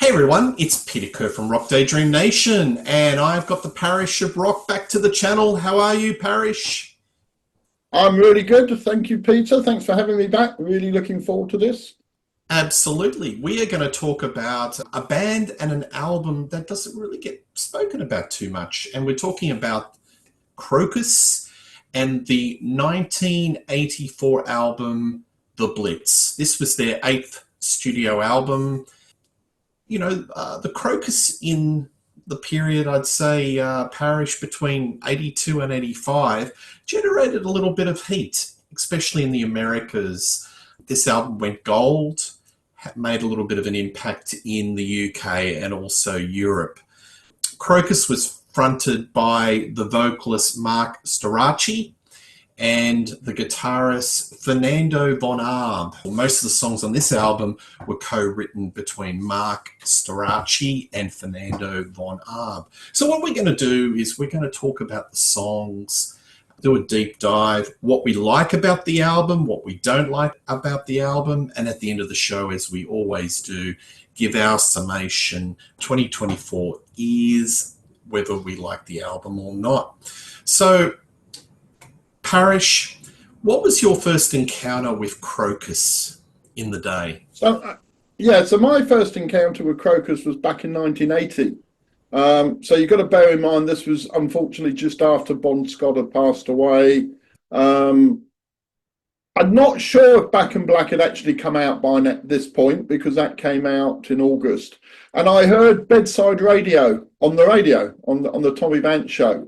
Hey everyone, it's Peter Kerr from Daydream Nation, and I've got the Parish of Rock back to the channel. How are you, Parish? I'm really good. Thank you, Peter. Thanks for having me back. Really looking forward to this. Absolutely. We are going to talk about a band and an album that doesn't really get spoken about too much. And we're talking about Krokus and the 1984 album, The Blitz. This was their eighth studio album. The Krokus in the period, I'd say, Parish between 82 and 85, generated a little bit of heat, especially in the Americas. This album went gold, made a little bit of an impact in the UK and also Europe. Krokus was fronted by the vocalist Mark Storace and the guitarist Fernando von Arb. Most of the songs on this album were co-written between Mark Storace and Fernando von Arb. So what we're going to do is we're going to talk about the songs, do a deep dive, what we like about the album, what we don't like about the album, and at the end of the show, as we always do, give our summation. 2024 is whether we like the album or not. So, Parish, what was your first encounter with Krokus in the day? So my first encounter with Krokus was back in 1980. So you've got to bear in mind this was unfortunately just after Bon Scott had passed away. I'm not sure if Back in Black had actually come out by this point because that came out in August. And I heard Bedside Radio on the radio on the Tommy Vance show,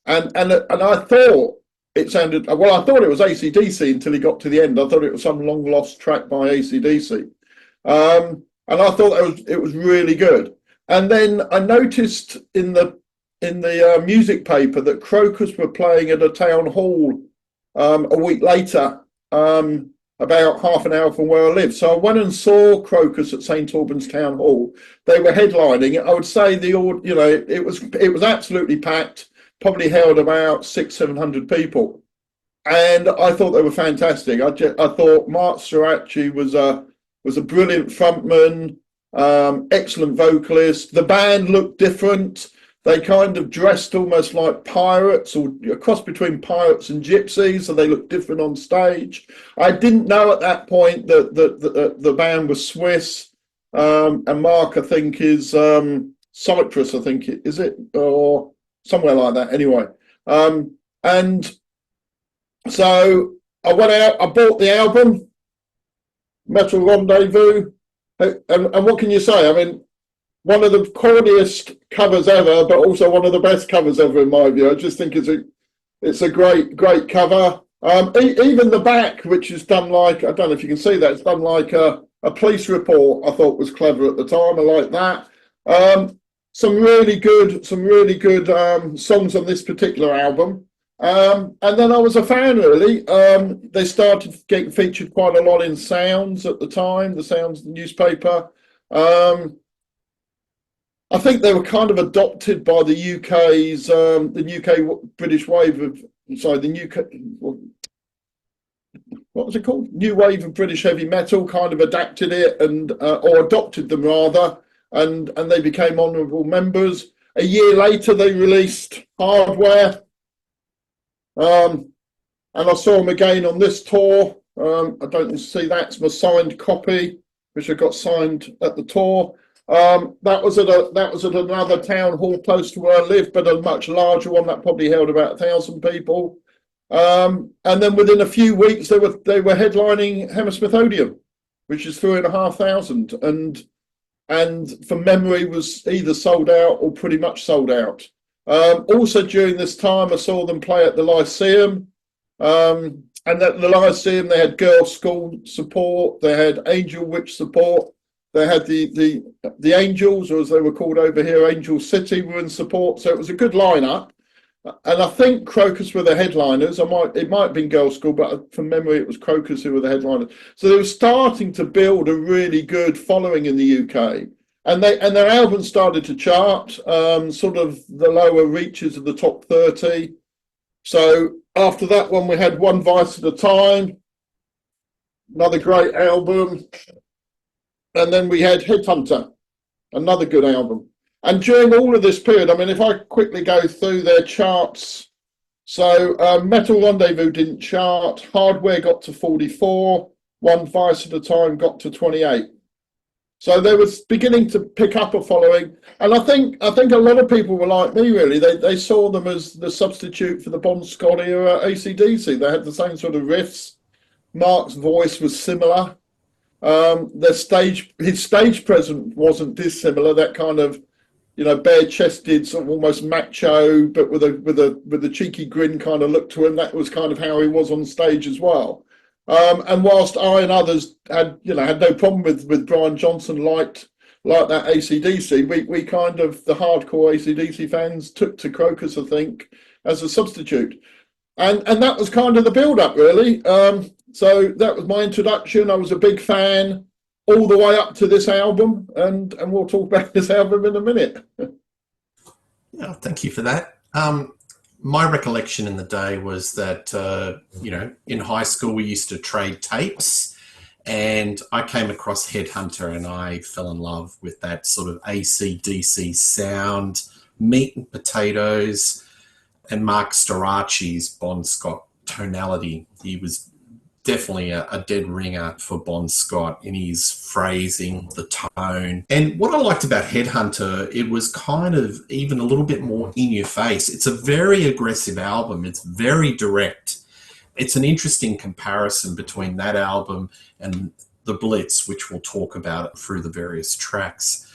and I thought. It sounded, well, I thought it was ACDC until he got to the end. I thought it was some long lost track by ACDC. And I thought it was really good. And then I noticed in the music paper that Krokus were playing at a town hall a week later, about half an hour from where I live. So I went and saw Krokus at St Albans Town Hall. They were headlining. I would say it was absolutely packed. Probably held about 600-700 people, and I thought they were fantastic. I thought Mark Storace was a brilliant frontman, excellent vocalist. The band looked different. They kind of dressed almost like pirates, or a cross between pirates and gypsies, so they looked different on stage. I didn't know at that point that the band was Swiss, and Mark, I think, is Cyprus. I think is it or somewhere like that anyway. And so I went out, I bought the album, Metal Rendezvous, and what can you say? I mean, one of the corniest covers ever, but also one of the best covers ever in my view. I just think it's a great cover. Even the back, which is done like, I don't know if you can see that, it's done like a police report, I thought was clever at the time. I like that. Some really good songs on this particular album. And then I was a fan, really. They started getting featured quite a lot in Sounds at the time, the Sounds newspaper. I think they were kind of adopted by the UK's, the UK British wave of, sorry, the UK, what was it called? New wave of British heavy metal kind of adapted it or adopted them rather. And they became honourable members. A year later, they released Hardware, and I saw them again on this tour. I don't see that's my signed copy, which I got signed at the tour. That was at another town hall close to where I live, but a much larger one that probably held about 1,000 people. And then within a few weeks, they were headlining Hammersmith Odeon, which is 3,500 and from memory was either sold out or pretty much sold out. Also during this time I saw them play at the Lyceum, and at the Lyceum they had Girls' School support, they had Angel Witch support, they had the Angels, or as they were called over here, Angel City, were in support. So it was a good lineup. And I think Krokus were the headliners. It might have been Girls' School, but from memory it was Krokus who were the headliners. So they were starting to build a really good following in the UK, and their album started to chart, sort of the lower reaches of the top 30. So after that one, we had One Vice at a Time, another great album, and then we had Headhunter, Another good album. And during all of this period, I mean, if I quickly go through their charts, so Metal Rendezvous didn't chart, Hardware got to 44, One Vice at a Time got to 28. So they was beginning to pick up a following, and I think a lot of people were like me. Really, they saw them as the substitute for the Bon Scott era AC/DC. They had the same sort of riffs. Mark's voice was similar. His stage presence wasn't dissimilar. That kind of, bare-chested, sort of almost macho, but with a cheeky grin kind of look to him. That was kind of how he was on stage as well. And whilst I and others had no problem with Brian Johnson, liked that AC/DC, we kind of, the hardcore AC/DC fans, took to Krokus, I think, as a substitute, and that was kind of the build up, really. So that was my introduction. I was a big fan all the way up to this album, and we'll talk about this album in a minute. Yeah, thank you for that. My recollection in the day was that, in high school we used to trade tapes, and I came across Headhunter and I fell in love with that sort of AC/DC sound, meat and potatoes, and Mark Storace's Bon Scott tonality. He was definitely a dead ringer for Bon Scott in his phrasing, the tone. And what I liked about Headhunter, it was kind of even a little bit more in your face. It's a very aggressive album. It's very direct. It's an interesting comparison between that album and the Blitz, which we'll talk about through the various tracks.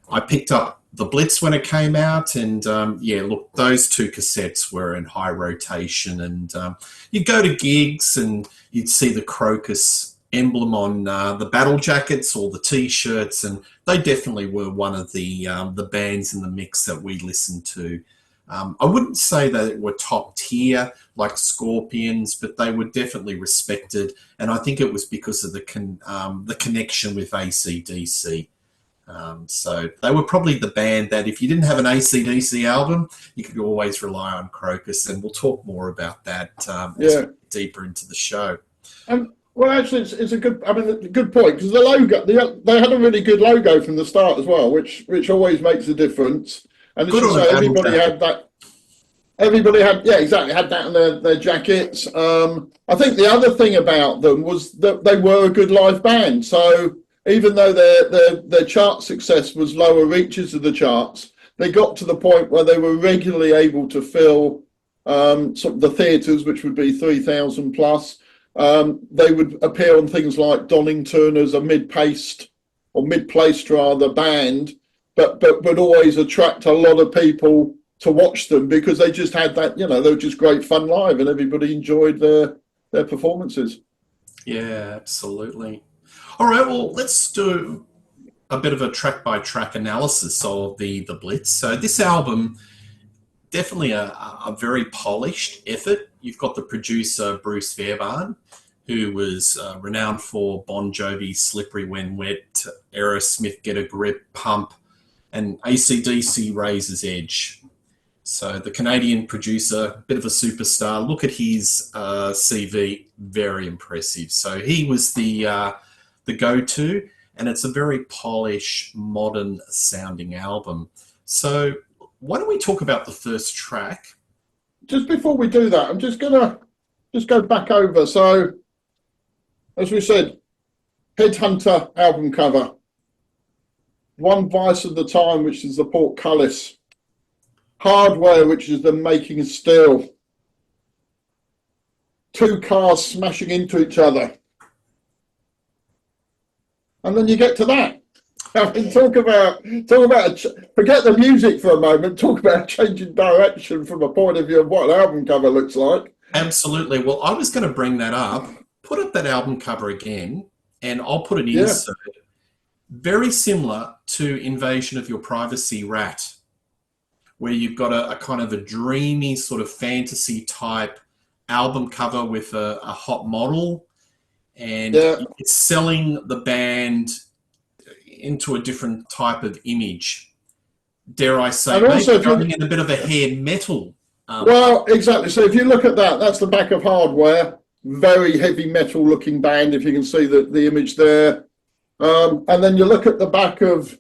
I picked up the Blitz when it came out, and those two cassettes were in high rotation, and you'd go to gigs and you'd see the Krokus emblem on the battle jackets or the t-shirts, and they definitely were one of the bands in the mix that we listened to. I wouldn't say they were top tier like Scorpions, but they were definitely respected, and I think it was because of the connection with AC/DC. So they were probably the band that if you didn't have an AC/DC album, you could always rely on Krokus, and we'll talk more about that as we get deeper into the show. Well, actually, it's a good point, because the logo, they had a really good logo from the start as well, which always makes a difference. And as you say, everybody had that. Everybody had that in their jackets. I think the other thing about them was that they were a good live band. So even though their chart success was lower reaches of the charts, they got to the point where they were regularly able to fill sort of the theatres, which would be 3,000 plus. They would appear on things like Donington as a mid-placed band, but would always attract a lot of people to watch them because they just had that, they were just great fun live, and everybody enjoyed their performances. Yeah, absolutely. All right, well, let's do a bit of a track-by-track analysis of the Blitz. So this album, definitely a very polished effort. You've got the producer, Bruce Fairbairn, who was renowned for Bon Jovi's Slippery When Wet, Aerosmith Get a Grip, Pump, and AC/DC Razor's Edge. So the Canadian producer, bit of a superstar. Look at his CV, very impressive. So he was the go-to, and it's a very polished, modern-sounding album. So why don't we talk about the first track? Just before we do that, I'm just gonna go back over. So, as we said, Headhunter album cover, One Vice at a Time, which is the portcullis, Hardware, which is the Making Steel, two cars smashing into each other, and then you get to that. I mean, talk about forget the music for a moment. Talk about changing direction from a point of view of what an album cover looks like. Absolutely. Well, I was going to bring that up. Put up that album cover again, and I'll put an insert. Very similar to Invasion of Your Privacy, Rat, where you've got a kind of a dreamy sort of fantasy type album cover with a hot model, and it's selling the band into a different type of image. Dare I say, and also going in a bit of a hair metal. Well, exactly. So if you look at that, that's the back of Hardware. Very heavy metal looking band, if you can see the image there. And then you look at the back of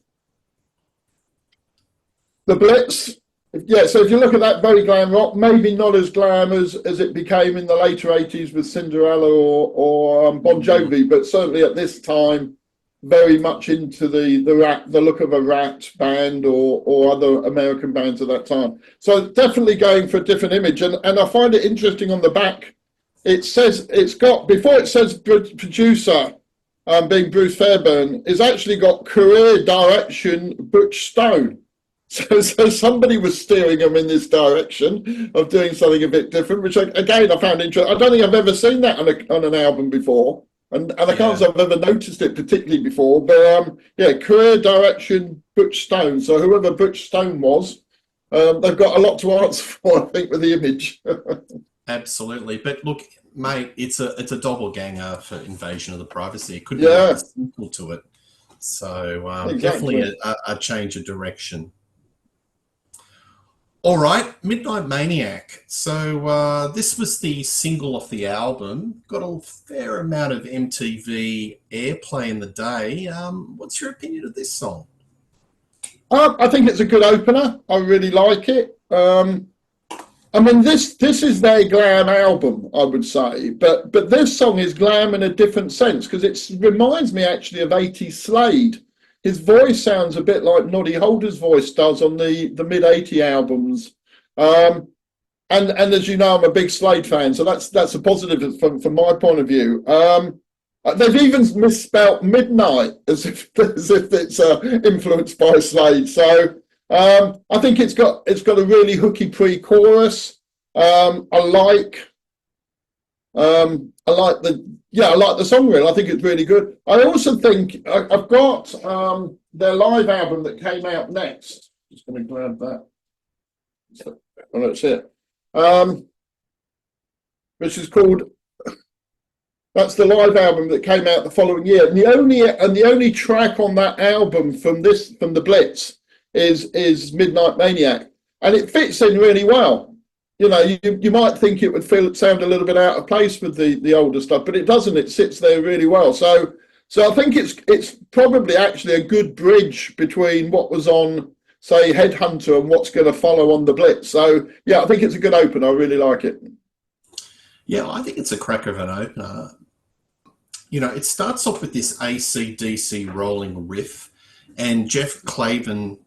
The Blitz. Yeah, so if you look at that, very glam rock, maybe not as glam as it became in the later 80s with Cinderella or Bon Jovi, but certainly at this time, very much into the look of a Rat band or other American bands at that time. So definitely going for a different image. And I find it interesting on the back, it says, it's got, before it says producer, being Bruce Fairbairn, it's actually got career direction Butch Stone. So somebody was steering them in this direction of doing something a bit different, which again I found interesting. I don't think I've ever seen that on an album before, and I can't say I've ever noticed it particularly before. But yeah, career direction Butch Stone. So whoever Butch Stone was, they've got a lot to answer for, I think, with the image. Absolutely, but look, mate, it's a doppelganger for Invasion of the Privacy. It could be a sequel to it. So Exactly. definitely a change of direction. All right, Midnight Maniac. So this was the single off the album. Got a fair amount of MTV airplay in the day. What's your opinion of this song? I think it's a good opener. I really like it. I mean, this is their glam album, I would say, but this song is glam in a different sense because it reminds me actually of 80s Slade. His voice sounds a bit like Noddy Holder's voice does on the mid-80 albums. And as you know, I'm a big Slade fan, so that's a positive from my point of view. They've even misspelt midnight as if it's influenced by Slade. So I think it's got a really hooky pre-chorus. I like the song really. I think it's really good. I also think I've got their live album that came out next. Just going to grab that. Oh, that's it. Which is called. That's the live album that came out the following year. And the only track on that album from the Blitz is Midnight Maniac, and it fits in really well. You know, you might think it would sound a little bit out of place with the older stuff, but it doesn't. It sits there really well. So I think it's probably actually a good bridge between what was on, say, Headhunter and what's going to follow on the Blitz. So yeah, I think it's a good opener. I really like it. Yeah, I think it's a cracker of an opener. You know, it starts off with this ACDC rolling riff, and Jeff Clavin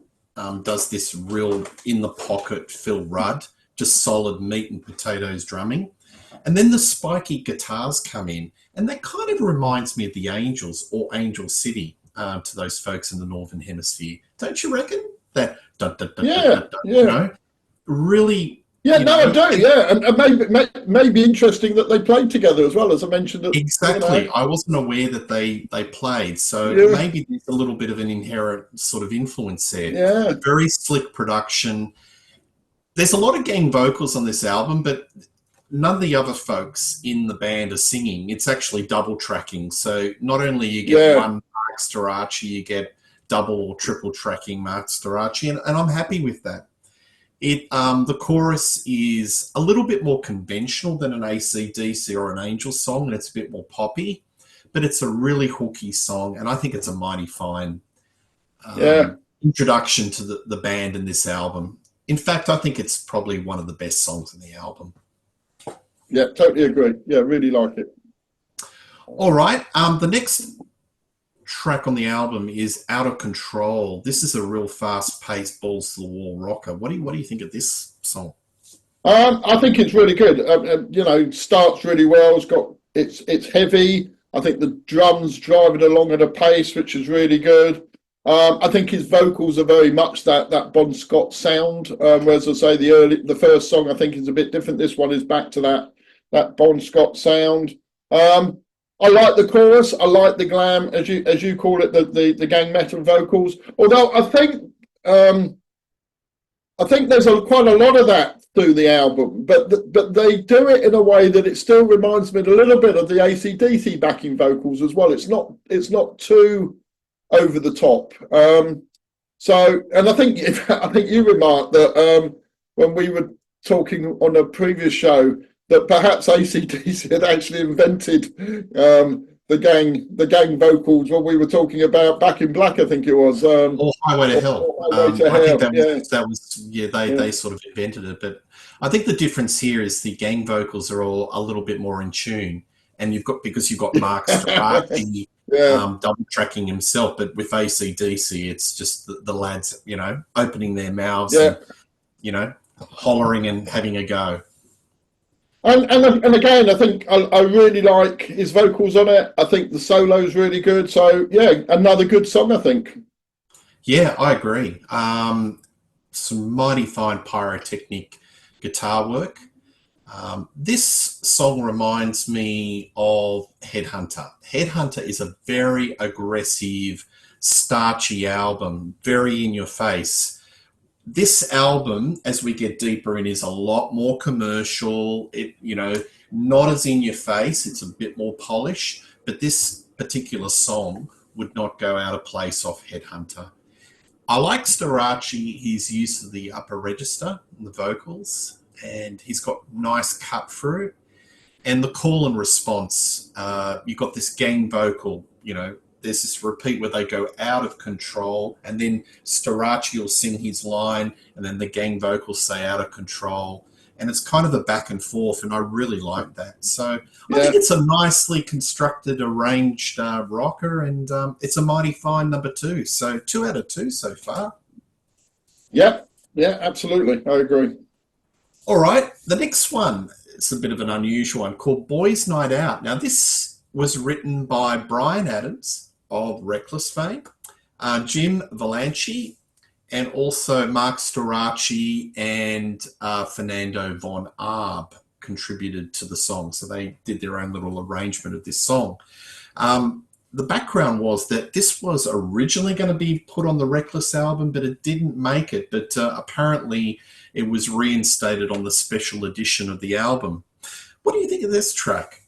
does this real in-the-pocket Phil Rudd, just solid meat and potatoes drumming. And then the spiky guitars come in, and that kind of reminds me of the Angels or Angel City to those folks in the Northern Hemisphere. Don't you reckon? That you know, really... Yeah, no, I do. Yeah, and maybe interesting that they played together as well, as I mentioned. Exactly. You know. I wasn't aware that they played, so maybe there's a little bit of an inherent sort of influence there. Yeah. Very slick production. There's a lot of gang vocals on this album, but none of the other folks in the band are singing. It's actually double tracking. So not only you get one Mark Storace, you get double or triple tracking Mark Storace, and I'm happy with that. The chorus is a little bit more conventional than an AC/DC or an Angel song, and it's a bit more poppy, but it's a really hooky song, and I think it's a mighty fine introduction to the band in this album. In fact, I think it's probably one of the best songs in the album. Yeah, totally agree. Yeah, really like it. All right. The next track on the album is Out of Control. This is a real fast-paced, balls-to-the-wall rocker. What do you think of this song? I think it's really good. You know, starts really well. It's heavy. I think the drums drive it along at a pace, which is really good. I think his vocals are very much that Bon Scott sound. Whereas I say the first song I think is a bit different. This one is back to that Bon Scott sound. I like the chorus. I like the glam, as you call it, the gang metal vocals. Although I think there's quite a lot of that through the album, but they do it in a way that it still reminds me a little bit of the AC/DC backing vocals as well. It's not too over the top. So, and I think you remarked that when we were talking on a previous show, that perhaps AC/DC had actually invented the gang vocals what we were talking about Back in Black, I think it was. Or Highway to Hell. Or Highway to I think Hell. that was they sort of invented it. But I think the difference here is the gang vocals are all a little bit more in tune, and because you've got Mark Strachey double tracking himself, but with ACDC, it's just the lads, opening their mouths and hollering and having a go. And again, I think I really like his vocals on it. I think the solo's really good. So yeah, another good song, I think. Yeah, I agree. Some mighty fine pyrotechnic guitar work. This song reminds me of Headhunter. Headhunter is a very aggressive, starchy album, very in your face. This album, as we get deeper in, is a lot more commercial. Not as in your face. It's a bit more polished. But this particular song would not go out of place off Headhunter. I like Strachey, his use of the upper register in the vocals, and he's got nice cut through. And the call and response, you've got this gang vocal, there's this repeat where they go out of control, and then Strachey will sing his line, and then the gang vocals say out of control. And it's kind of a back and forth, and I really like that. So I think it's a nicely constructed, arranged rocker, and it's a mighty fine number 2. So 2 out of 2 so far. Yeah, absolutely. I agree. All right, the next one, it's a bit of an unusual one, called Boys Night Out. Now, this was written by Bryan Adams of Reckless fame, Jim Valanche, and also Mark Strachey and Fernando von Arb contributed to the song. So they did their own little arrangement of this song. The background was that this was originally going to be put on the Reckless album, but it didn't make it. But apparently it was reinstated on the special edition of the album. What do you think of this track?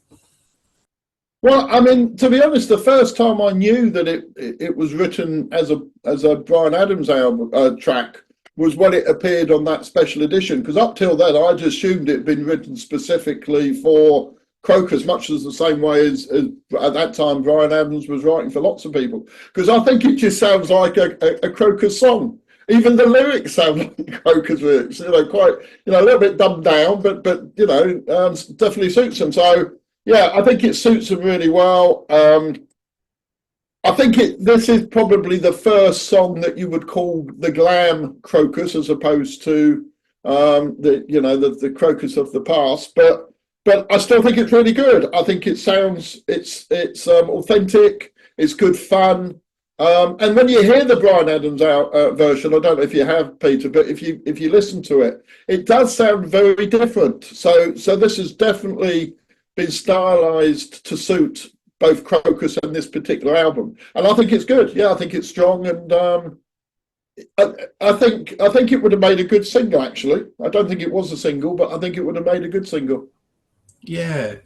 Well, I mean, to be honest, the first time I knew that it was written as a Bryan Adams album track was when it appeared on that special edition. Because up till then, I'd assumed it had been written specifically for Krokus, much as the same way as at that time Bryan Adams was writing for lots of people. Because I think it just sounds like a Krokus song. Even the lyrics sound like Krokus lyrics. Quite a little bit dumbed down, but definitely suits them. So. Yeah, I think it suits them really well. I think this is probably the first song that you would call the glam Krokus, as opposed to the Krokus of the past. But I still think it's really good. I think it sounds it's authentic. It's good fun. And when you hear the Bryan Adams version, I don't know if you have, Peter, but if you listen to it, it does sound very different. So this is definitely been stylized to suit both Krokus and this particular album, and I think it's good. Yeah, I think it's strong, and I think it would have made a good single. Actually, I don't think it was a single, but I think it would have made a good single. Yeah.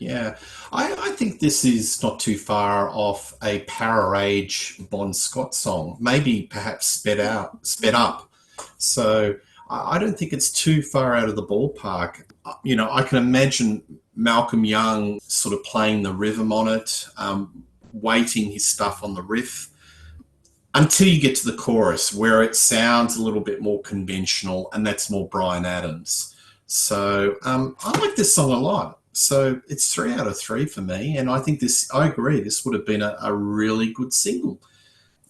I think this is not too far off a Power Age Bon Scott song, maybe perhaps sped up. So I don't think it's too far out of the ballpark. I can imagine Malcolm Young sort of playing the rhythm on it, weighting his stuff on the riff, until you get to the chorus where it sounds a little bit more conventional, and that's more Bryan Adams. So I like this song a lot. So it's 3 out of 3 for me, and I think I agree, this would have been a really good single.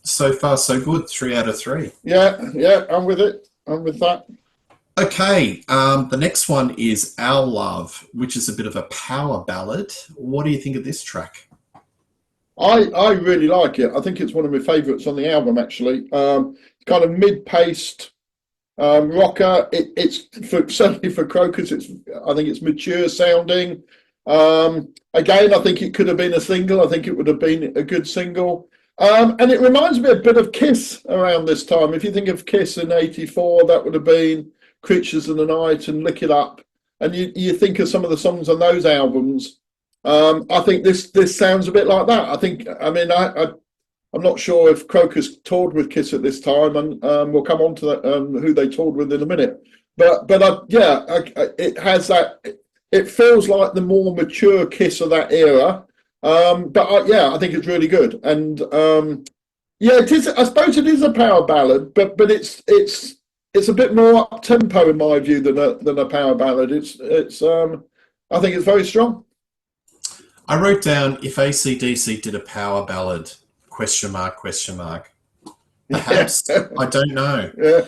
So far, so good, 3 out of 3. Yeah, I'm with it. I'm with that. Okay, the next one is Our Love, which is a bit of a power ballad. What do you think of this track? I really like it. I think it's one of my favourites on the album, actually. Kind of mid-paced rocker. It's certainly for Krokus. I think it's mature sounding. Again, I think it could have been a single. I think it would have been a good single. And it reminds me a bit of Kiss around this time. If you think of Kiss in '84, that would have been Creatures of the Night and Lick It Up, and you think of some of the songs on those albums. I think this sounds a bit like that. I'm not sure if Krokus toured with Kiss at this time, and we'll come on to that, who they toured with in a minute. But it has that. It feels like the more mature Kiss of that era, Yeah, I think it's really good. And yeah, it is. I suppose it is a power ballad, but it's a bit more up tempo in my view than a power ballad. I think it's very strong. I wrote down if ACDC did a power ballad, question mark, question mark. Yeah, Perhaps, I don't know. yeah,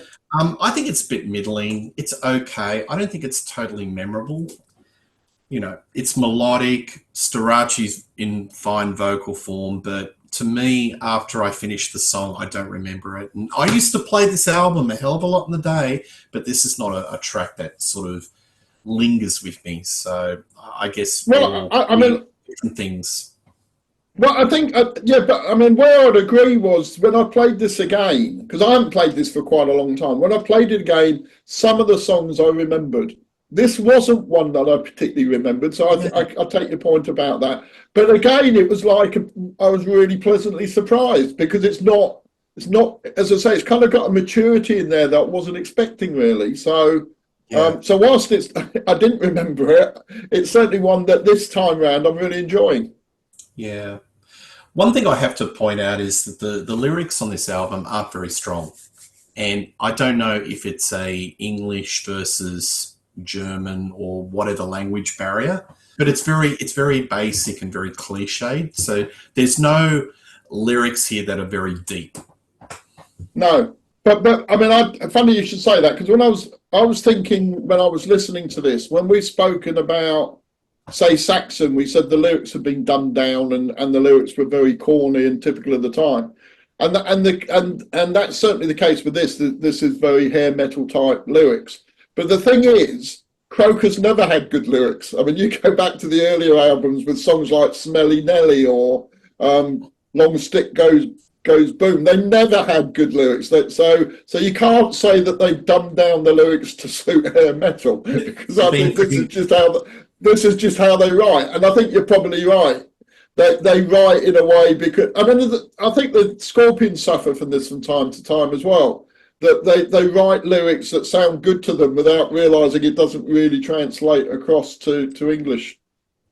I think it's a bit middling. It's okay. I don't think it's totally memorable. You know, it's melodic. Storace's in fine vocal form, but to me, after I finish the song, I don't remember it. And I used to play this album a hell of a lot in the day, but this is not a track that sort of lingers with me. So I guess we're well, all I mean, different things. well, I think, yeah, but I mean, where I'd agree was when I played this again, because I haven't played this for quite a long time. When I played it again, some of the songs I remembered. This wasn't one that I particularly remembered, so Yeah. I take your point about that. But again, it was like I was really pleasantly surprised because it's not, as I say, it's kind of got a maturity in there that I wasn't expecting really. So, Yeah. so whilst it's, I didn't remember it, it's certainly one that this time round I'm really enjoying. Yeah. One thing I have to point out is that the lyrics on this album aren't very strong. And I don't know if it's a English versus German or whatever language barrier, but it's very basic and very cliched. So there's no lyrics here that are very deep. No, but I mean, funny you should say that because when I was thinking when I was listening to this, when we've spoken about say Saxon, we said the lyrics had been dumbed down and the lyrics were very corny and typical of the time, and that's certainly the case with this. This is very hair metal type lyrics, but the thing is. Krokus never had good lyrics. I mean, you go back to the earlier albums with songs like Smelly Nelly or Long Stick Goes Boom. They never had good lyrics. So you can't say that they've dumbed down the lyrics to suit hair metal because I think this is just how they write. And I think you're probably right. They write in a way because I mean I think the Scorpions suffer from this from time to time as well. That they write lyrics that sound good to them without realising it doesn't really translate across to English.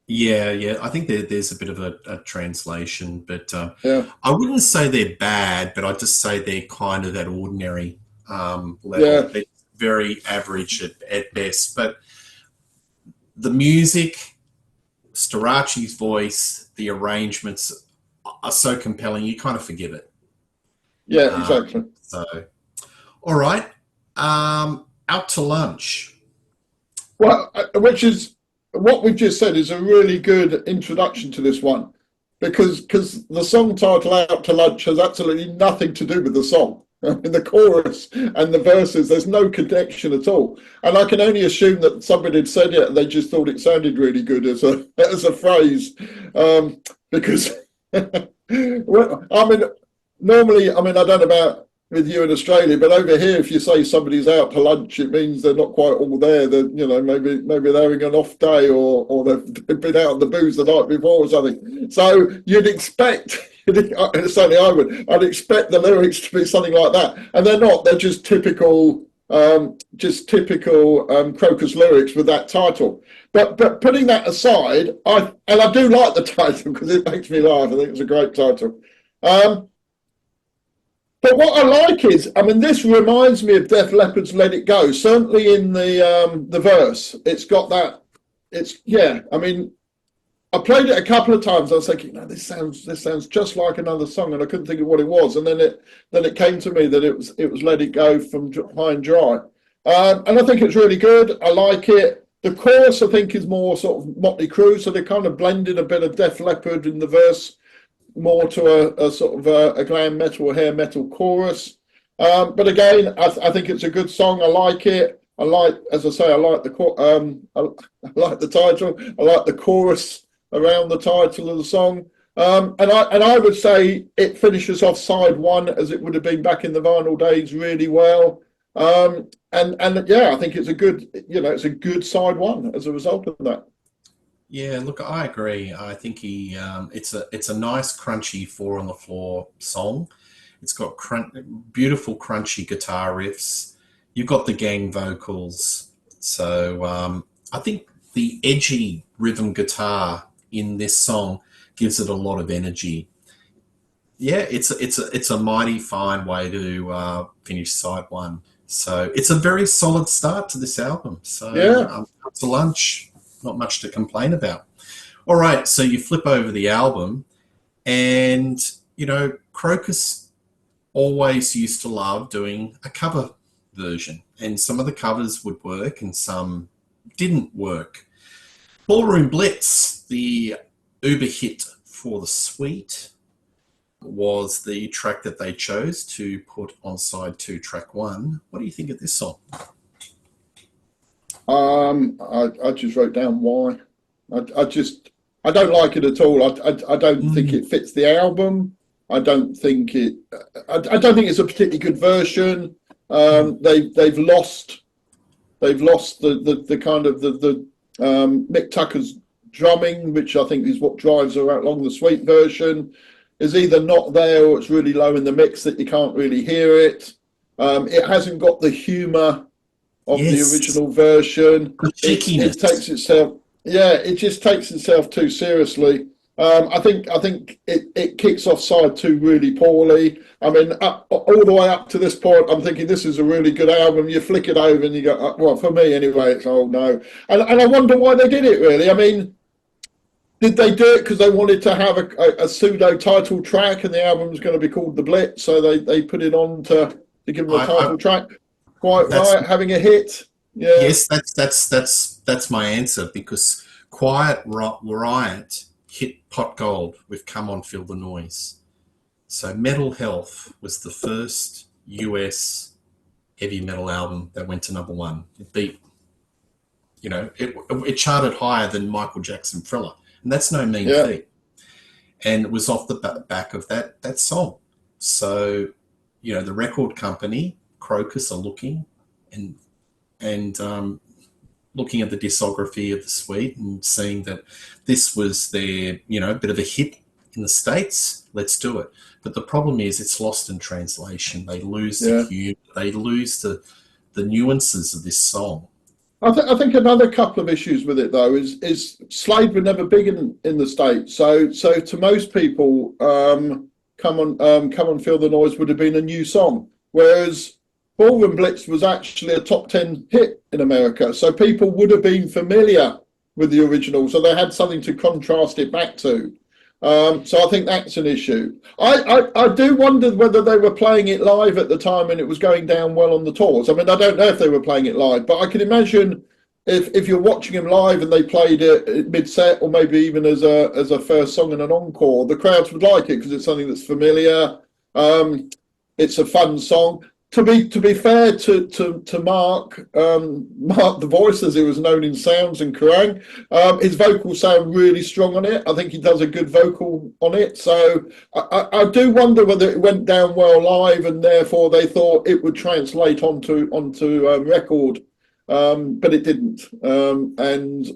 Yeah. I think there's a bit of a translation, but Yeah, I wouldn't say they're bad, but I'd just say they're kind of at ordinary level. yeah, They're very average at best. But the music, Storace's voice, the arrangements are so compelling, you kind of forgive it. yeah, Um, exactly. so, all right, out to lunch. Well, which is what we've just said is a really good introduction to this one, because the song title "Out to Lunch" has absolutely nothing to do with the song. In the chorus and the verses, there's no connection at all, and I can only assume that somebody had said it and they just thought it sounded really good as a phrase, because well, I mean, normally, I mean, I don't know about with you in Australia, but over here, if you say somebody's out to lunch, it means they're not quite all there. That maybe they're having an off day or they've been out on the booze the night before or something. So you'd expect, certainly I would, I'd expect the lyrics to be something like that, and they're not. They're just typical, Krokus lyrics with that title. But putting that aside, I do like the title because it makes me laugh. I think it's a great title. Um, but what I like is, I mean, this reminds me of Def Leppard's "Let It Go." Certainly in the verse, it's got that. It's yeah. I mean, I played it a couple of times. I was thinking, no, this sounds just like another song, and I couldn't think of what it was. And then it came to me that it was "Let It Go" from High and Dry, and I think it's really good. I like it. The chorus, I think, is more sort of Motley Crue, so they kind of blended a bit of Def Leppard in the verse more to a sort of a glam metal or hair metal chorus. But again, I think it's a good song. I like it. I like, as I say, I like I like the title. I like the chorus around the title of the song. And I would say it finishes off side one as it would have been back in the vinyl days really well. And yeah, I think it's a good, it's a good side one as a result of that. Yeah, look, I agree. I think it's a nice crunchy four on the floor song. It's got beautiful crunchy guitar riffs. You've got the gang vocals. So I think the edgy rhythm guitar in this song gives it a lot of energy. Yeah, it's a mighty fine way to finish side one. So it's a very solid start to this album. So Yeah. to lunch, not much to complain about. All right, so you flip over the album, and Krokus always used to love doing a cover version, and some of the covers would work and some didn't work. Ballroom Blitz, the uber hit for the suite, was the track that they chose to put on side 2, track 1. What do you think of this song? I just wrote down why. I don't like it at all. I don't think it fits the album. I don't think it's a particularly good version. They've lost the kind of the Mick Tucker's drumming, which I think is what drives her along the suite version, is either not there or it's really low in the mix that you can't really hear it. It hasn't got the humour of the original version. It takes itself, it just takes itself too seriously. I think it kicks off side 2 really poorly. I mean, all the way up to this point, I'm thinking this is a really good album. You flick it over and you go, well, for me anyway, it's no. And I wonder why they did it, really. I mean, did they do it because they wanted to have a pseudo title track and the album was going to be called The Blitz, so they put it on to give them a title track? Quite right, having a hit. Yeah. Yes, that's my answer, because Quiet Riot hit pot gold with Come On Feel the Noise. So Metal Health was the first US heavy metal album that went to number 1. It beat, it charted higher than Michael Jackson Thriller. And that's no mean feat. And it was off the back of that song. So, the record company, Krokus, are looking and looking at the discography of the suite and seeing that this was their, bit of a hit in the States. Let's do it. But the problem is it's lost in translation. They lose the humor. They lose the nuances of this song. I think another couple of issues with it, though, is Slade were never big in the States. So to most people, Come On Feel the Noise would have been a new song, whereas Ballroom Blitz was actually a top 10 hit in America. So people would have been familiar with the original, so they had something to contrast it back to. So I think that's an issue. I do wonder whether they were playing it live at the time and it was going down well on the tours. I mean, I don't know if they were playing it live, but I can imagine if you're watching them live and they played it mid-set or maybe even as a first song and an encore, the crowds would like it because it's something that's familiar. It's a fun song. To be fair to Mark the Voice, as he was known in Sounds and Kerrang, his vocals sound really strong on it. I think he does a good vocal on it. So I do wonder whether it went down well live and therefore they thought it would translate onto record, but it didn't. And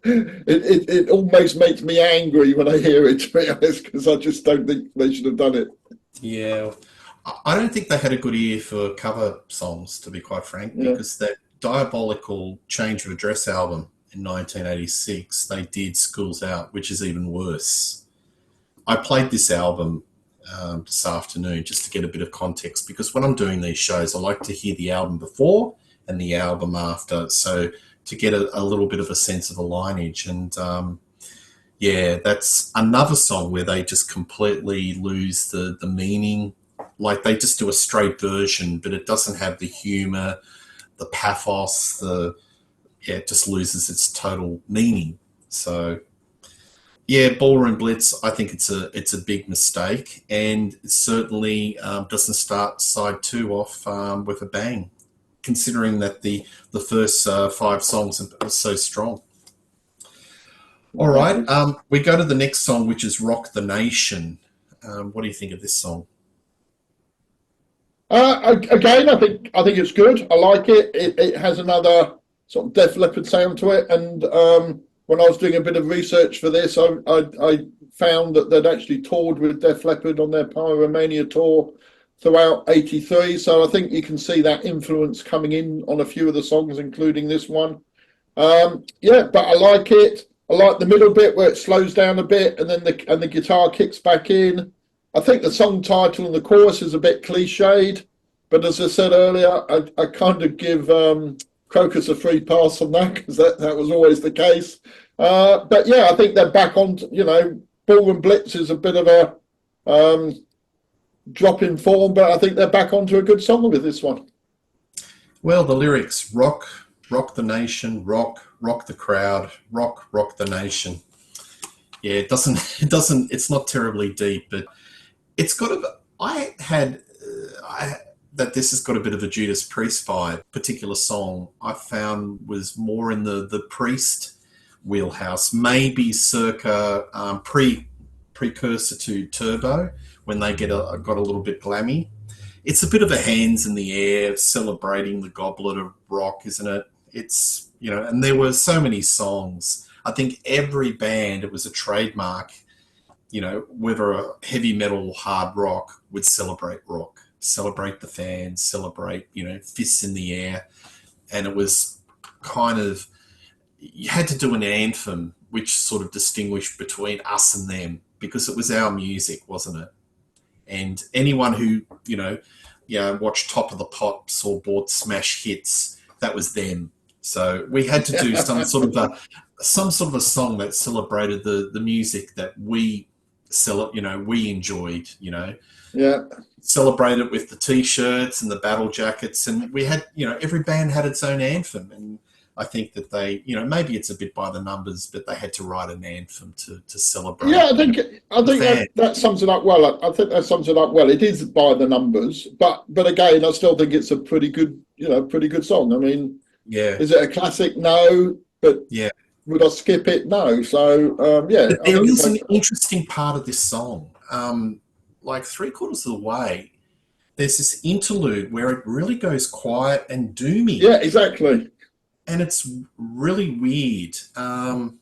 it almost makes me angry when I hear it, to be honest, because I just don't think they should have done it. Yeah. I don't think they had a good ear for cover songs, to be quite frank, because that diabolical Change of Address album in 1986, they did Schools Out, which is even worse. I played this album this afternoon just to get a bit of context, because when I'm doing these shows, I like to hear the album before and the album after, so to get a little bit of a sense of a lineage. And that's another song where they just completely lose the meaning. Like they just do a straight version, but it doesn't have the humour, the pathos, it just loses its total meaning. So, Ballroom Blitz, I think it's a big mistake, and it certainly doesn't start side 2 off with a bang, considering that the first 5 songs are so strong. All right, we go to the next song, which is Rock the Nation. What do you think of this song? Again, I think it's good. I like it. It has another sort of Def Leppard sound to it. And when I was doing a bit of research for this, I found that they'd actually toured with Def Leppard on their Pyromania tour throughout '83. So I think you can see that influence coming in on a few of the songs, including this one. But I like it. I like the middle bit where it slows down a bit and then the guitar kicks back in. I think the song title and the chorus is a bit cliched, but as I said earlier, I kind of give Krokus a free pass on that because that was always the case. But yeah, I think they're back on. Ballroom Blitz is a bit of a drop in form, but I think they're back onto a good song with this one. Well, the lyrics: rock the nation, rock the crowd, rock the nation. Yeah, it's not terribly deep, but it's got that this has got a bit of a Judas Priest vibe. Particular song I found was more in the Priest wheelhouse, maybe circa precursor to Turbo, when they got a little bit glammy. It's a bit of a hands in the air, celebrating the goblet of rock, isn't it? It's, and there were so many songs. I think every band, it was a trademark, whether a heavy metal or hard rock, would celebrate rock, celebrate the fans, celebrate, fists in the air. And it was kind of, you had to do an anthem which sort of distinguished between us and them, because it was our music, wasn't it? And anyone who, watched Top of the Pops or bought smash hits, that was them. So we had to do some sort of a song that celebrated the music that we enjoyed, Yeah. Celebrate it with the T-shirts and the battle jackets. And we had, every band had its own anthem. And I think that they, maybe it's a bit by the numbers, but they had to write an anthem to celebrate. Yeah, I think that sums it up well. I think that sums it up well. It is by the numbers, but again, I still think it's a pretty good song. I mean, yeah, is it a classic? No, but yeah, would I skip it? No. So yeah, but there is an interesting part of this song. Like 3/4 of the way, there's this interlude where it really goes quiet and doomy. Yeah, exactly. And it's really weird. But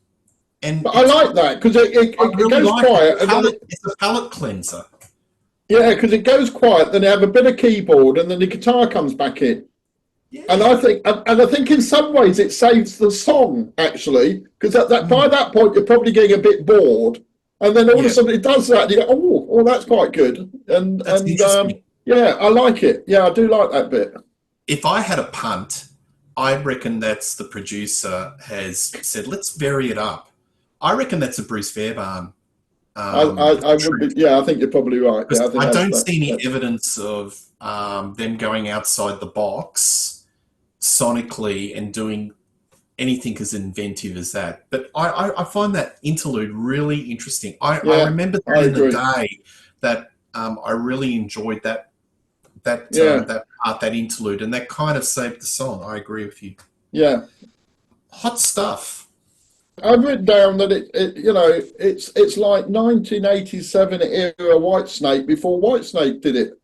I like that because it goes quiet. It's a palate cleanser. Yeah, because it goes quiet, then you have a bit of keyboard, and then the guitar comes back in. Yeah. And I think in some ways it saves the song, actually, because by that point you're probably getting a bit bored, and then all of a sudden it does that, and you go, oh, that's quite good, and yeah, I like it. Yeah, I do like that bit. If I had a punt, I reckon that's the producer has said, let's vary it up. I reckon that's a Bruce Fairbairn. I would be, yeah, I think you're probably right. Yeah, I don't see any evidence of them going outside the box sonically and doing anything as inventive as that. But I find that interlude really interesting. I remember that in the day that I really enjoyed that part, that interlude, and that kind of saved the song. I agree with you. Yeah. Hot stuff. I've written down that it's like 1987 era Whitesnake before Whitesnake did it.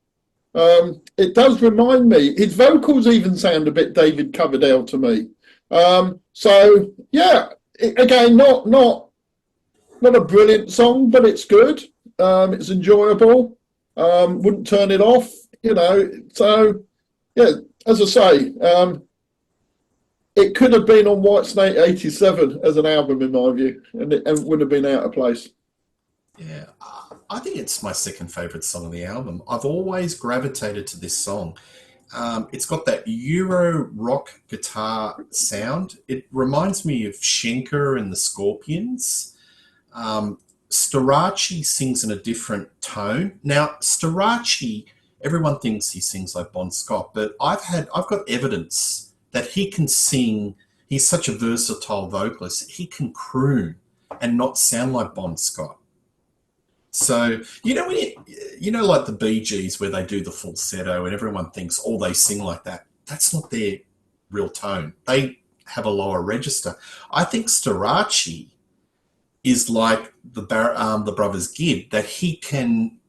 It does remind me. His vocals even sound a bit David Coverdale to me. So yeah, again, not a brilliant song, but it's good. It's enjoyable. Wouldn't turn it off. So yeah, as I say, it could have been on Whitesnake 87 as an album, in my view, and it would have been out of place. Yeah, I think it's my second favourite song on the album. I've always gravitated to this song. It's got that Euro rock guitar sound. It reminds me of Schenker and the Scorpions. Storace sings in a different tone. Now, Storace, everyone thinks he sings like Bon Scott, but I've got evidence that he can sing. He's such a versatile vocalist. He can croon and not sound like Bon Scott. So, when like the Bee Gees where they do the falsetto and everyone thinks, oh, they sing like that. That's not their real tone. They have a lower register. I think Storace is like the Brothers Gibb, that he can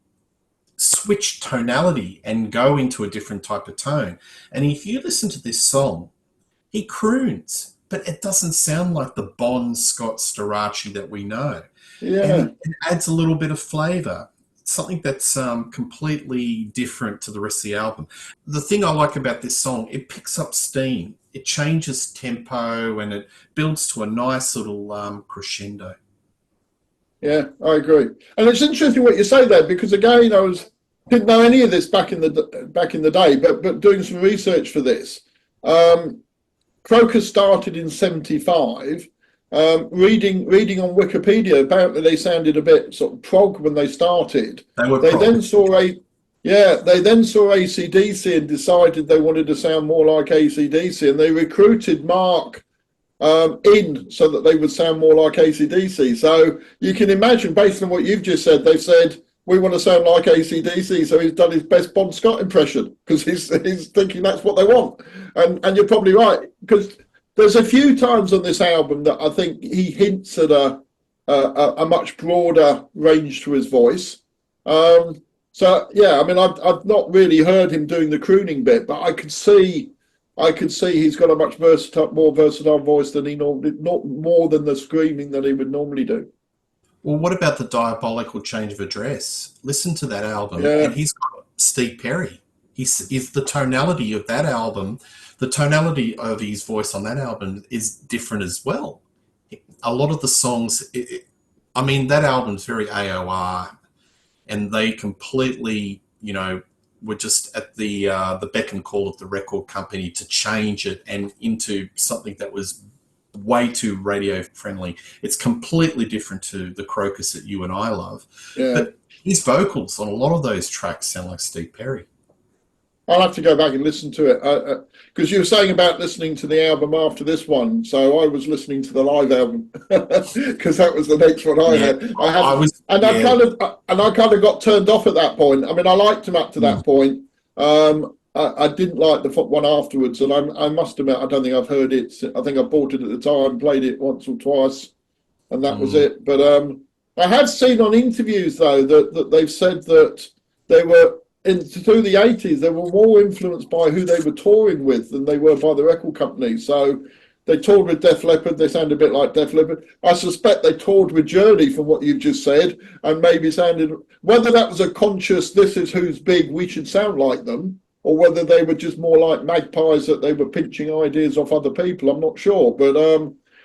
switch tonality and go into a different type of tone. And if you listen to this song, he croons, but it doesn't sound like the Bon Scott Storace that we know. Yeah. And it adds a little bit of flavour, something that's completely different to the rest of the album. The thing I like about this song, it picks up steam. it changes tempo and it builds to a nice little crescendo. Yeah, I agree. And it's interesting what you say there, because again, didn't know any of this back in the day, but doing some research for this, Krokus started in '75. Reading on Wikipedia, apparently they sounded a bit sort of prog when they started. They then saw ACDC and decided they wanted to sound more like ACDC, and they recruited Mark in so that they would sound more like ACDC. So you can imagine, based on what you've just said, they've said, we want to sound like ACDC, so he's done his best Bon Scott impression, because he's thinking that's what they want. And you're probably right, because there's a few times on this album that I think he hints at a much broader range to his voice. So yeah, I mean, I've not really heard him doing the crooning bit, but I could see he's got a much more versatile voice than he normally, not more than the screaming that he would normally do. Well, what about the Diabolical Change of Address? Listen to that album, Yeah. and he's got Steve Perry. He's the tonality of that album. The tonality of his voice on that album is different as well. A lot of the songs, I mean, that album's very AOR, and they completely, were just at the beck and call of the record company to change it and into something that was way too radio friendly. It's completely different to the Krokus that you and I love. Yeah. But his vocals on a lot of those tracks sound like Steve Perry. I'll have to go back and listen to it, because you were saying about listening to the album after this one. So I was listening to the live album because that was the next one I had. I kind of got turned off at that point. I mean, I liked him up to that point. I didn't like the one afterwards, and I must admit, I don't think I've heard it. I think I bought it at the time, played it once or twice, and that was it. But I have seen on interviews, though, that they've said that they were, through the 80s, they were more influenced by who they were touring with than they were by the record company. So they toured with Def Leppard, they sound a bit like Def Leppard. I suspect they toured with Journey, from what you've just said, and maybe sounded, whether that was a conscious, this is who's big, we should sound like them, or whether they were just more like magpies that they were pinching ideas off other people, I'm not sure. But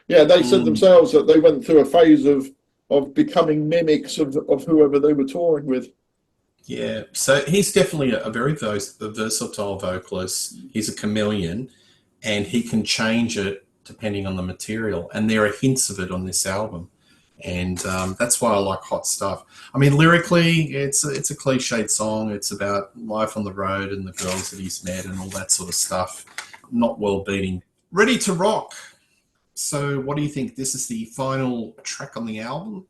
yeah, they said themselves that they went through a phase of becoming mimics of whoever they were touring with. Yeah, so he's definitely a very versatile vocalist. He's a chameleon, and he can change it depending on the material. And there are hints of it on this album, and that's why I like Hot Stuff. I mean, lyrically, it's a cliched song. It's about life on the road and the girls that he's met and all that sort of stuff. Not well beating. Ready to Rock. So what do you think? This is the final track on the album?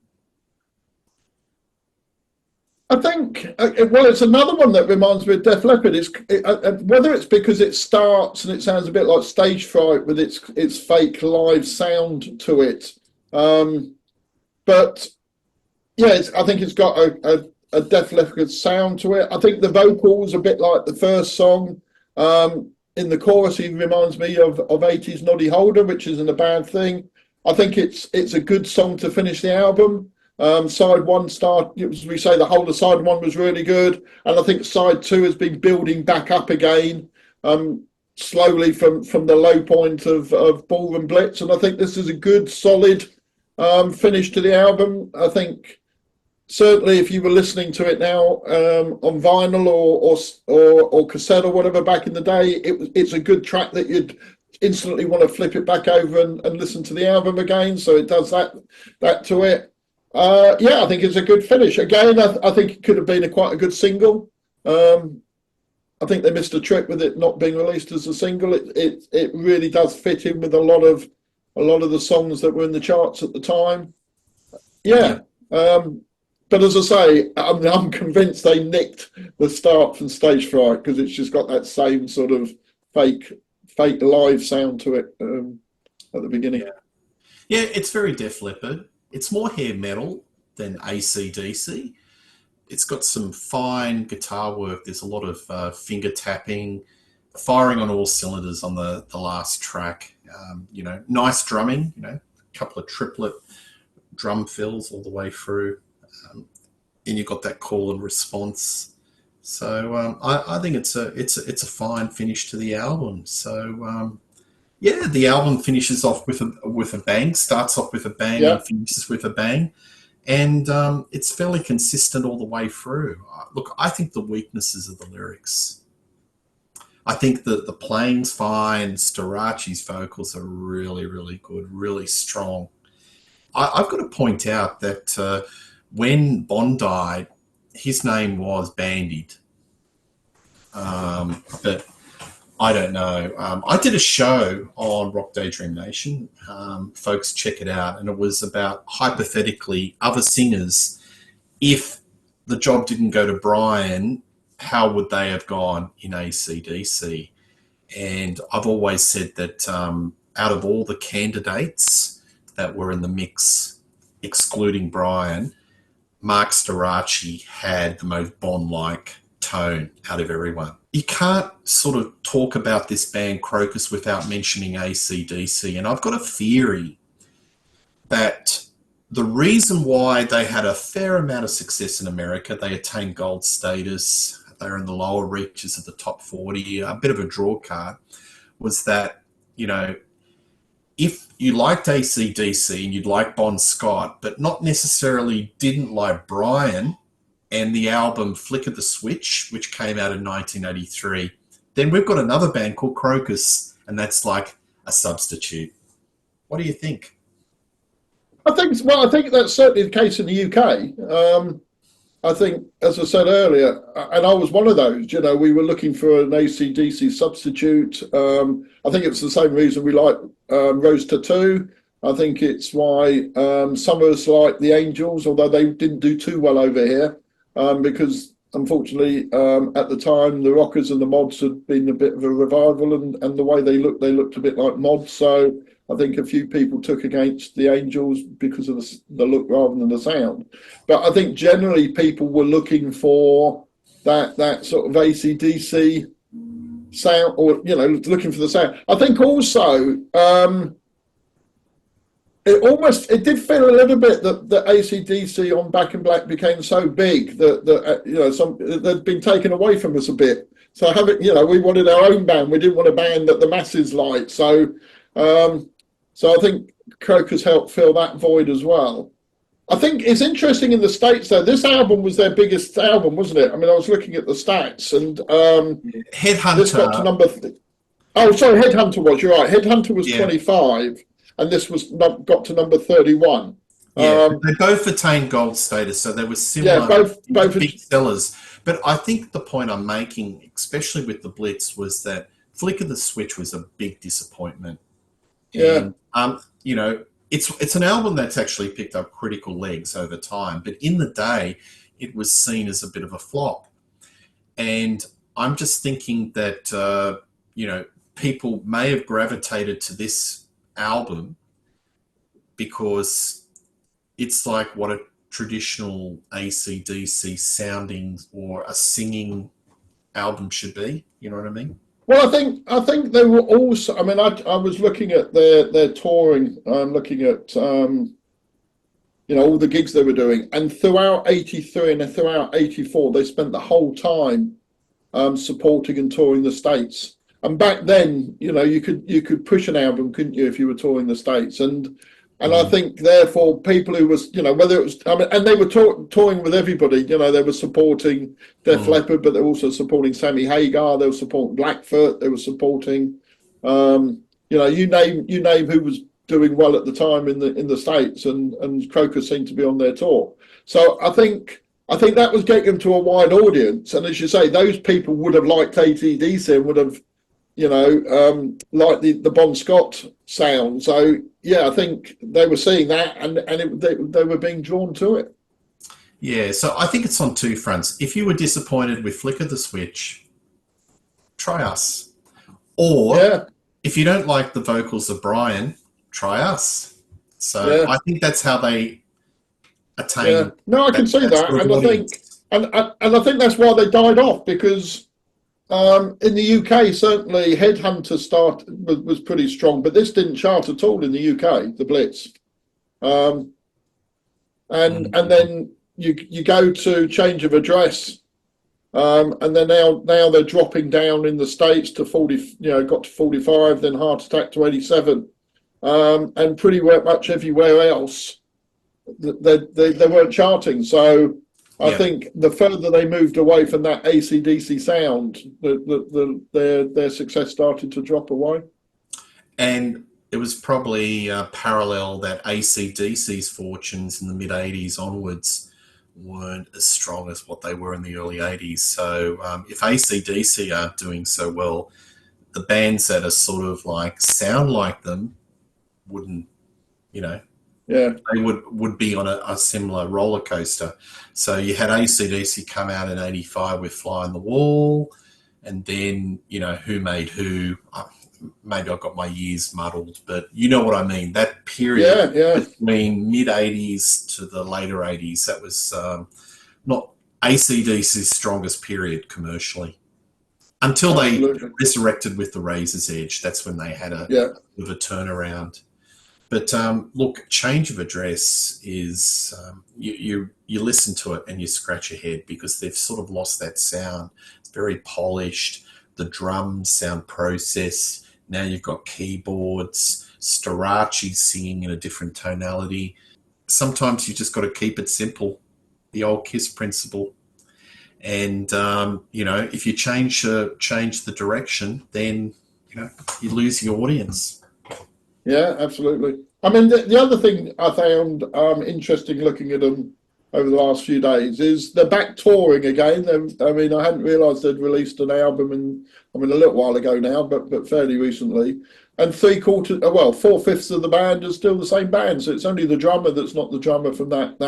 I think, well, it's another one that reminds me of Def Leppard. Whether it's because it starts and it sounds a bit like Stage Fright with its fake live sound to it. But yeah, I think it's got a Def Leppard sound to it. I think the vocals a bit like the first song. In the chorus, he reminds me of 80s Noddy Holder, which isn't a bad thing. I think it's a good song to finish the album. Side one we say the whole of side one was really good, and I think side two has been building back up again, slowly from the low point of Ballroom Blitz, and I think this is a good solid finish to the album. I think certainly if you were listening to it now on vinyl or cassette or whatever back in the day, it's a good track that you'd instantly want to flip it back over and listen to the album again. So it does that to it. Yeah, I think it's a good finish. Again, I think it could have been quite a good single. I think they missed a trick with it not being released as a single. It really does fit in with a lot of the songs that were in the charts at the time. Yeah. But as I say, I'm convinced they nicked the start from Stage Fright because it's just got that same sort of fake live sound to it at the beginning. Yeah, it's very Def Leppard. It's more hair metal than AC/DC. It's got some fine guitar work. There's a lot of finger tapping, firing on all cylinders on the last track. Nice drumming, a couple of triplet drum fills all the way through. And you've got that call and response. So I think it's a fine finish to the album. So Yeah, the album finishes off with a bang, starts off with a bang Yeah. and finishes with a bang, and it's fairly consistent all the way through. Look, I think the weaknesses are the lyrics. I think that the playing's fine. Storace's vocals are really, really good, really strong. I've got to point out that when Bond died, his name was bandied. But I don't know. I did a show on Rock Daydream Nation. Folks, check it out. And it was about, hypothetically, other singers. If the job didn't go to Brian, how would they have gone in ACDC? And I've always said that out of all the candidates that were in the mix, excluding Brian, Mark Storace had the most Bond-like tone out of everyone. You can't sort of talk about this band Krokus without mentioning ACDC, and I've got a theory that the reason why they had a fair amount of success in America, they attained gold status, they were in the lower reaches of the top 40, a bit of a draw card, was that, you know, if you liked ACDC and you'd like Bon Scott, but not necessarily didn't like Brian and the album Flicker the Switch, which came out in 1983, then we've got another band called Krokus, and that's like a substitute. What do you think? I think that's certainly the case in the UK. I think, as I said earlier, and I was one of those, you know, we were looking for an AC/DC substitute. I think it's the same reason we like Rose Tattoo. I think it's why some of us like the Angels, although they didn't do too well over here, because unfortunately at the time the rockers and the mods had been a bit of a revival, and the way they looked a bit like mods. So I think a few people took against the Angels because of the look rather than the sound. But I think generally people were looking for that sort of AC/DC sound, or, you know, looking for the sound. I think also it did feel a little bit that AC/DC on Back in Black became so big that you know, they'd been taken away from us a bit. So you know, we wanted our own band. We didn't want a band that the masses liked. So I think Krokus helped fill that void as well. I think it's interesting in the States, though. This album was their biggest album, wasn't it? I mean, I was looking at the stats, and Headhunter. This got to number. Oh, sorry, Headhunter was. You're right. Headhunter was 25, and this got to number 31. Yeah, they both attained gold status, so they were similar. Yeah, both big sellers. But I think the point I'm making, especially with the Blitz, was that Flicker the Switch was a big disappointment. Yeah. And, you know, it's an album that's actually picked up critical legs over time, but in the day, it was seen as a bit of a flop. And I'm just thinking that, you know, people may have gravitated to this album because it's like what a traditional AC/DC sounding or a singing album should be. You know what I mean? Well, I think they were also. I mean, I was looking at their touring. I'm looking at you know, all the gigs they were doing, and throughout '83 and throughout '84, they spent the whole time supporting and touring the States. And back then, you know, you could push an album, couldn't you, if you were touring the States? And I think, therefore, people who was, you know, whether it was, I mean, and they were touring with everybody. You know, they were supporting Def Leppard, but they were also supporting Sammy Hagar. They were supporting Blackfoot. They were supporting, you know, you name who was doing well at the time in the States, and Krokus seemed to be on their tour. So I think that was getting them to a wide audience. And as you say, those people would have liked AC/DC and would have, you know, liked the Bon Scott sound. So yeah, I think they were seeing that, and they were being drawn to it. Yeah, so I think it's on two fronts. If you were disappointed with Flicker the Switch, try us. Or if you don't like the vocals of Brian, try us. So I think that's how they attain. Yeah. No, I can see that, and I think that's why they died off, because in the UK, certainly Headhunter was pretty strong, but this didn't chart at all in the UK, the Blitz. And then you go to Change of Address, And then now they're dropping down in the States to 40, got to 45, then Heart Attack to 87, and pretty much everywhere else they weren't charting. So I think the further they moved away from that ACDC sound, their success started to drop away. And it was probably parallel that ACDC's fortunes in the mid-'80s onwards weren't as strong as what they were in the early 80s. So if ACDC aren't doing so well, the bands that are sort of like sound like them wouldn't, they would be on a similar roller coaster. So you had ACDC come out in 85 with Fly on the Wall, and then, Who Made Who. Maybe I've got my years muddled, but you know what I mean. That period between mid-'80s to the later 80s, that was not ACDC's strongest period commercially. Until they resurrected with the Razor's Edge. That's when they had a bit of a turnaround. But look, Change of Address is you listen to it and you scratch your head because they've sort of lost that sound. It's very polished. The drums sound processed. Now you've got keyboards, Storace singing in a different tonality. Sometimes you just got to keep it simple, the old KISS principle. And, if you change the direction, then, you lose your audience. Yeah, absolutely. I mean, the other thing I found interesting looking at them over the last few days is they're back touring again. I hadn't realised they'd released an album a little while ago now, but fairly recently. And 4/5 of the band is still the same band. So it's only the drummer that's not the drummer from that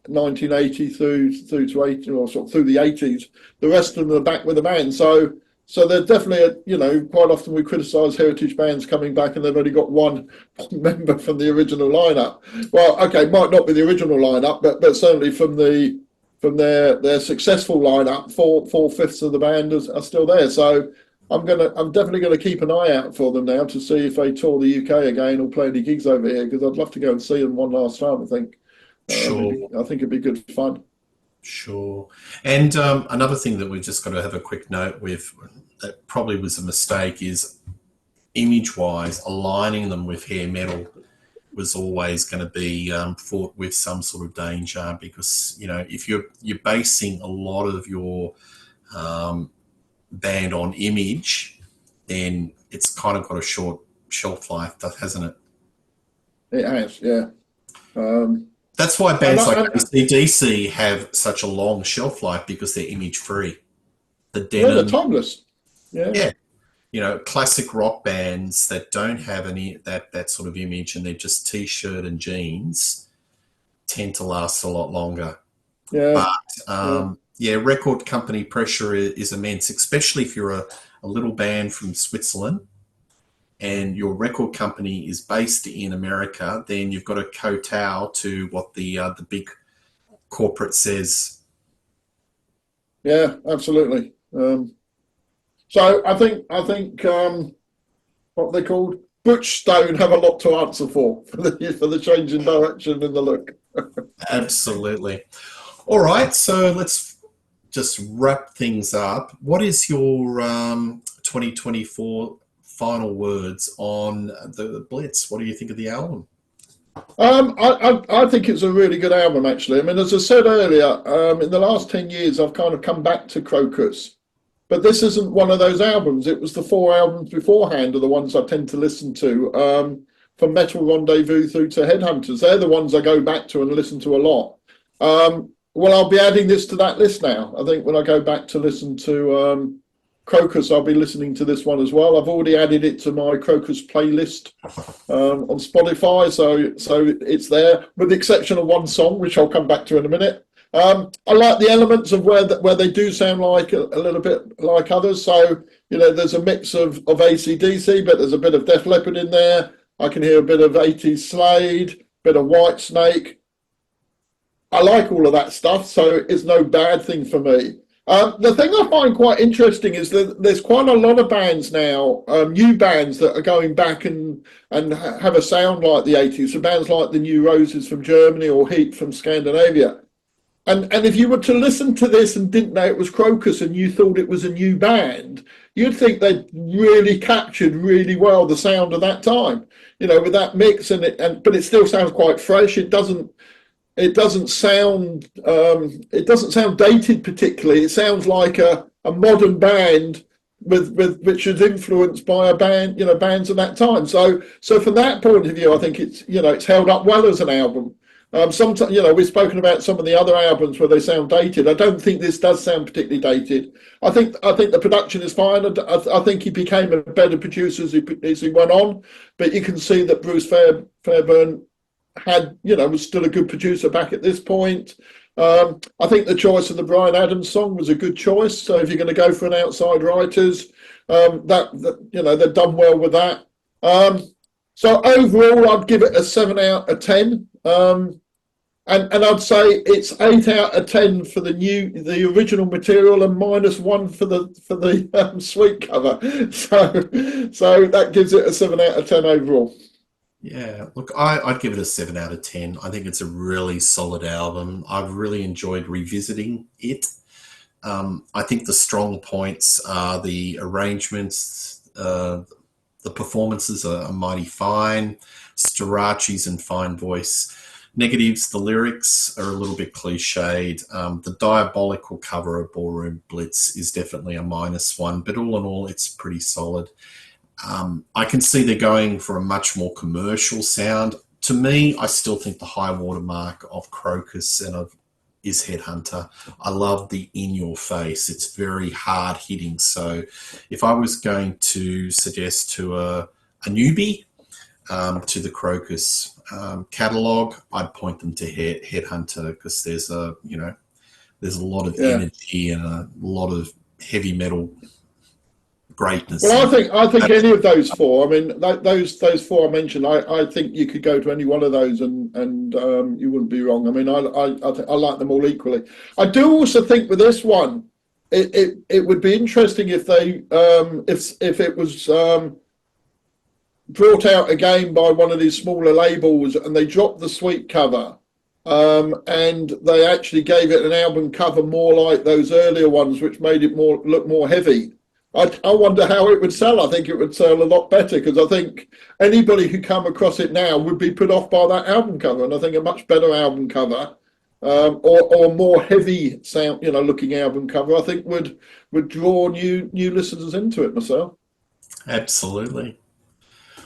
1980 through to 80, or sort of through the 80s. The rest of them are back with the band. So they're definitely, quite often we criticise heritage bands coming back and they've only got one member from the original lineup. Well, okay, might not be the original lineup, but certainly from their successful lineup, 4/5 of the band are still there. So I'm definitely gonna keep an eye out for them now to see if they tour the UK again or play any gigs over here, because I'd love to go and see them one last time. I think. Sure. I think it'd be good fun. Sure. And another thing that we've just got to have a quick note with, that probably was a mistake, is image-wise, aligning them with hair metal was always going to be fraught with some sort of danger, because, if you're basing a lot of your band on image, then it's kind of got a short shelf life, hasn't it? It has, yeah. That's why bands like ACDC have such a long shelf life, because they're image-free. They're timeless. Yeah. Classic rock bands that don't have any that sort of image, and they're just T-shirt and jeans, tend to last a lot longer. Yeah. But record company pressure is immense, especially if you're a little band from Switzerland and your record company is based in America. Then you've got to kowtow to what the big corporate says. Yeah, absolutely. So I think what they called Butch Stone have a lot to answer for the change in direction and the look. Absolutely. All right, so let's just wrap things up. What is your 2024 final words on the Blitz? What do you think of the album? I think it's a really good album, actually. I mean, as I said earlier, in the last 10 years, I've kind of come back to Krokus. But this isn't one of those albums. It was the 4 albums beforehand are the ones I tend to listen to, from Metal Rendezvous through to Headhunters. They're the ones I go back to and listen to a lot. Well, I'll be adding this to that list now. I think when I go back to listen to Krokus, I'll be listening to this one as well. I've already added it to my Krokus playlist on Spotify, so it's there, with the exception of one song, which I'll come back to in a minute. I like the elements of where they do sound like a little bit like others. So, there's a mix of ACDC, but there's a bit of Def Leppard in there. I can hear a bit of 80s Slade, bit of Whitesnake. I like all of that stuff, so it's no bad thing for me. The thing I find quite interesting is that there's quite a lot of bands now, new bands that are going back and have a sound like the 80s. So bands like the New Roses from Germany or Heat from Scandinavia. And if you were to listen to this and didn't know it was Krokus and you thought it was a new band, you'd think they'd really captured really well the sound of that time, with that mix but it still sounds quite fresh. It doesn't sound dated particularly. It sounds like a modern band with which is influenced by a band, bands of that time. So from that point of view, I think it's held up well as an album. Sometimes, we've spoken about some of the other albums where they sound dated. I don't think this does sound particularly dated. I think the production is fine. I think he became a better producer as he went on, but you can see that Bruce Fairbairn was still a good producer back at this point. I think the choice of the Bryan Adams song was a good choice. So if you're going to go for an outside writers, they've done well with that. So overall, I'd give it a 7 out of 10. And I'd say it's 8 out of 10 for the original material and -1 for the suite cover. So that gives it a 7 out of 10 overall. Yeah, look, I'd give it a 7 out of 10. I think it's a really solid album. I've really enjoyed revisiting it. I think the strong points are the arrangements, the performances are mighty fine. Storace's in fine voice. Negatives, the lyrics are a little bit cliched. The diabolical cover of Ballroom Blitz is definitely a -1, but all in all, it's pretty solid. I can see they're going for a much more commercial sound. To me, I still think the high watermark of Krokus is Headhunter. I love the in your face. It's very hard hitting. So if I was going to suggest to a newbie to the Krokus catalog, I'd point them to Headhunter, because there's a lot of energy and a lot of heavy metal greatness. Well, I think any of those four. I mean, those four I mentioned. I think you could go to any one of those and you wouldn't be wrong. I mean, I like them all equally. I do also think with this one, it would be interesting if they if it was brought out again by one of these smaller labels and they dropped the suite cover. And they actually gave it an album cover more like those earlier ones, which made it look more heavy. I wonder how it would sell. I think it would sell a lot better, because I think anybody who come across it now would be put off by that album cover. And I think a much better album cover, or more heavy sound, looking album cover, I think would draw new listeners into it myself. Absolutely.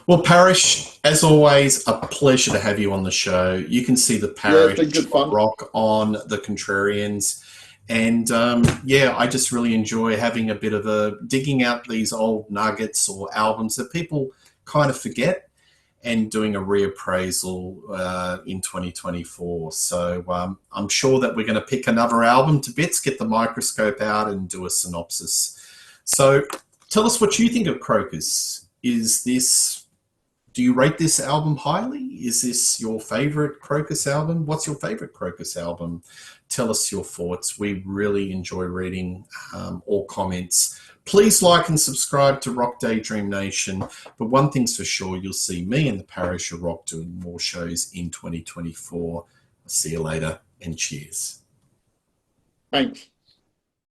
Well, Parish, as always, a pleasure to have you on the show. You can see the Parish of Rock on the Contrarians. And I just really enjoy having a bit of digging out these old nuggets or albums that people kind of forget and doing a reappraisal in 2024. So I'm sure that we're going to pick another album to bits, get the microscope out and do a synopsis. So tell us what you think of Krokus. Do you rate this album highly? Is this your favorite Krokus album? What's your favorite Krokus album? Tell us your thoughts. We really enjoy reading all comments. Please like and subscribe to Rock Daydream Nation. But one thing's for sure, you'll see me and the Parish of Rock doing more shows in 2024. I'll see you later, and cheers. Thanks.